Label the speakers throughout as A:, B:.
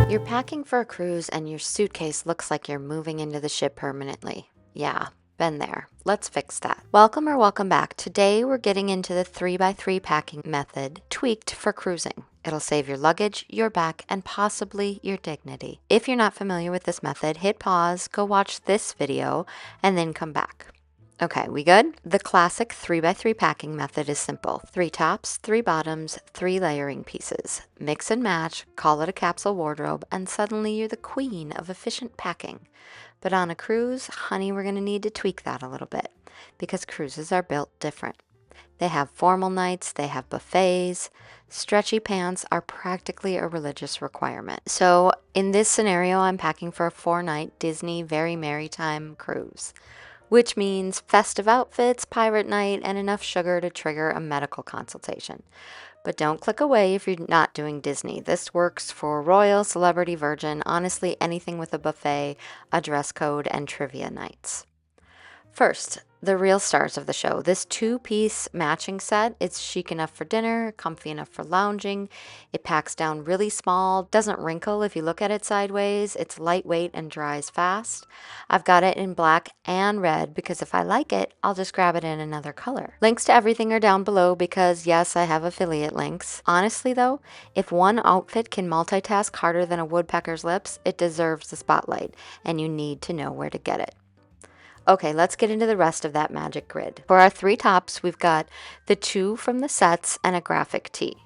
A: You're packing for a cruise and your suitcase looks like you're moving into the ship permanently. Yeah, been there. Let's fix that. Welcome back. Today we're getting into the 3x3 packing method tweaked for cruising. It'll save your luggage, your back, and possibly your dignity. If you're not familiar with this method, hit pause, go watch this video, and then come back. Okay, we good? The classic 3x3 packing method is simple. 3 tops, 3 bottoms, 3 layering pieces. Mix and match, call it a capsule wardrobe, and suddenly you're the queen of efficient packing. But on a cruise, honey, we're going to need to tweak that a little bit because cruises are built different. They have formal nights, they have buffets. Stretchy pants are practically a religious requirement. So in this scenario, I'm packing for a 4-night Disney Very Merrytime Cruise, which means festive outfits, pirate night, and enough sugar to trigger a medical consultation. But don't click away if you're not doing Disney. This works for royal, celebrity, virgin, honestly anything with a buffet, a dress code, and trivia nights. First, the real stars of the show. This 2-piece matching set, it's chic enough for dinner, comfy enough for lounging. It packs down really small, doesn't wrinkle if you look at it sideways. It's lightweight and dries fast. I've got it in black and red because if I like it, I'll just grab it in another color. Links to everything are down below because yes, I have affiliate links. Honestly though, if one outfit can multitask harder than a woodpecker's lips, it deserves the spotlight and you need to know where to get it. Okay, let's get into the rest of that magic grid. For our 3 tops, we've got the 2 from the sets and a graphic tee.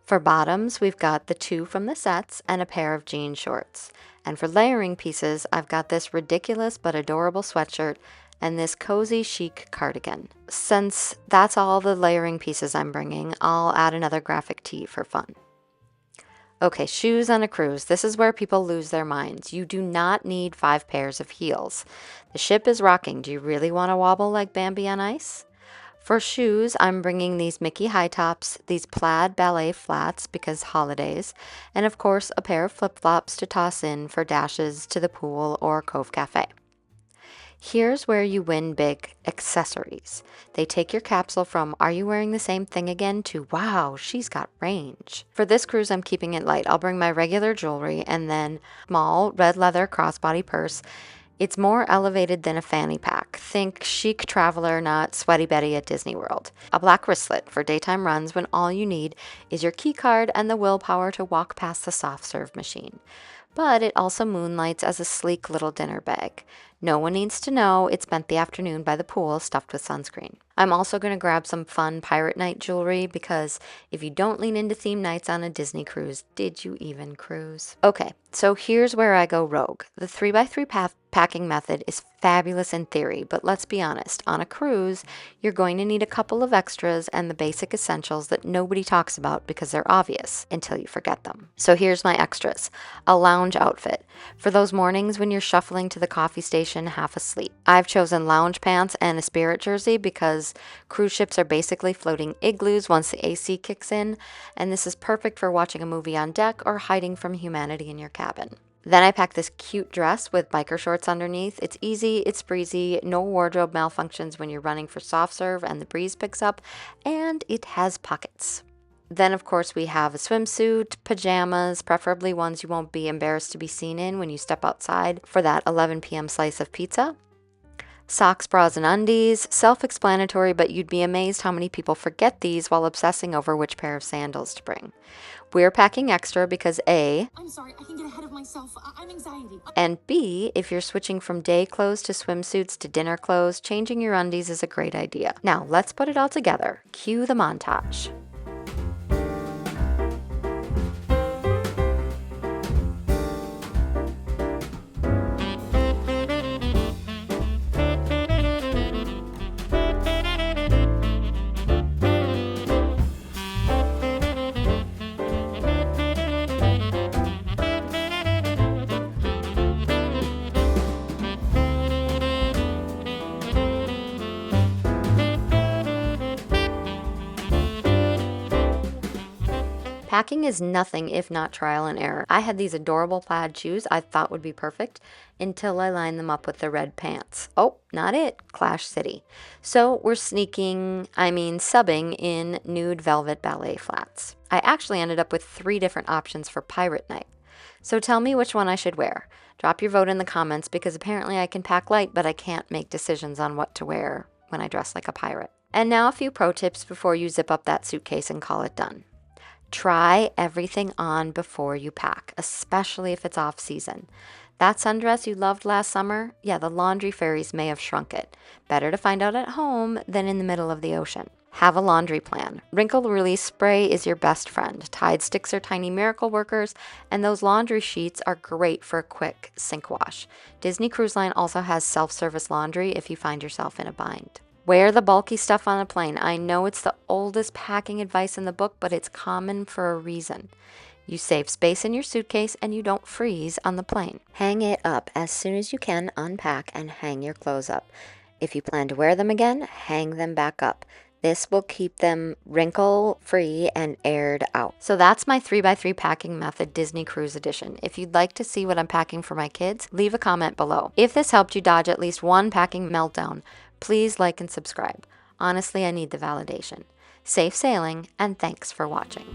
A: For bottoms, we've got the 2 from the sets and a pair of jean shorts. And for layering pieces, I've got this ridiculous but adorable sweatshirt and this cozy chic cardigan. Since that's all the layering pieces I'm bringing, I'll add another graphic tee for fun. Okay, shoes on a cruise. This is where people lose their minds. You do not need 5 pairs of heels. The ship is rocking. Do you really want to wobble like Bambi on ice? For shoes, I'm bringing these Mickey high tops, these plaid ballet flats because holidays, and of course a pair of flip-flops to toss in for dashes to the pool or Cove Cafe. Here's where you win big: accessories. They take your capsule from "are you wearing the same thing again" to "wow, she's got range." For this cruise, I'm keeping it light. I'll bring my regular jewelry and then small red leather crossbody purse. It's more elevated than a fanny pack. Think chic traveler, not sweaty Betty at Disney World. A black wristlet for daytime runs when all you need is your key card and the willpower to walk past the soft serve machine. But it also moonlights as a sleek little dinner bag. No one needs to know it spent the afternoon by the pool stuffed with sunscreen. I'm also going to grab some fun pirate night jewelry because if you don't lean into theme nights on a Disney cruise, did you even cruise? Okay, so here's where I go rogue. The 3x3 packing method is fabulous in theory, but let's be honest, on a cruise, you're going to need a couple of extras and the basic essentials that nobody talks about because they're obvious until you forget them. So here's my extras. A lounge outfit for those mornings when you're shuffling to the coffee station half asleep. I've chosen lounge pants and a spirit jersey because cruise ships are basically floating igloos once the AC kicks in, and this is perfect for watching a movie on deck or hiding from humanity in your cabin. Then I packed this cute dress with biker shorts underneath. It's easy, it's breezy, no wardrobe malfunctions when you're running for soft serve and the breeze picks up, and it has pockets. Then, of course, we have a swimsuit, pajamas, preferably ones you won't be embarrassed to be seen in when you step outside for that 11 p.m. slice of pizza. Socks, bras, and undies. Self-explanatory, but you'd be amazed how many people forget these while obsessing over which pair of sandals to bring. We're packing extra because A,
B: I'm sorry, I can get ahead of myself. I'm anxiety.
A: And B, if you're switching from day clothes to swimsuits to dinner clothes, changing your undies is a great idea. Now, let's put it all together. Cue the montage. Packing is nothing if not trial and error. I had these adorable plaid shoes I thought would be perfect until I lined them up with the red pants. Oh, not it. Clash City. So we're subbing in nude velvet ballet flats. I actually ended up with 3 different options for pirate night. So tell me which one I should wear. Drop your vote in the comments because apparently I can pack light, but I can't make decisions on what to wear when I dress like a pirate. And now a few pro tips before you zip up that suitcase and call it done. Try everything on before you pack, especially if it's off season. That sundress you loved last summer, yeah, the laundry fairies may have shrunk it. Better to find out at home than in the middle of the ocean. Have a laundry plan. Wrinkle release spray is your best friend. Tide sticks are tiny miracle workers, and those laundry sheets are great for a quick sink wash. Disney Cruise Line also has self-service laundry if you find yourself in a bind. Wear the bulky stuff on a plane. I know it's the oldest packing advice in the book, but it's common for a reason. You save space in your suitcase and you don't freeze on the plane. Hang it up as soon as you can, unpack and hang your clothes up. If you plan to wear them again, hang them back up. This will keep them wrinkle-free and aired out. So that's my 3x3 packing method Disney Cruise Edition. If you'd like to see what I'm packing for my kids, leave a comment below. If this helped you dodge at least one packing meltdown, please like and subscribe. Honestly, I need the validation. Safe sailing, and thanks for watching.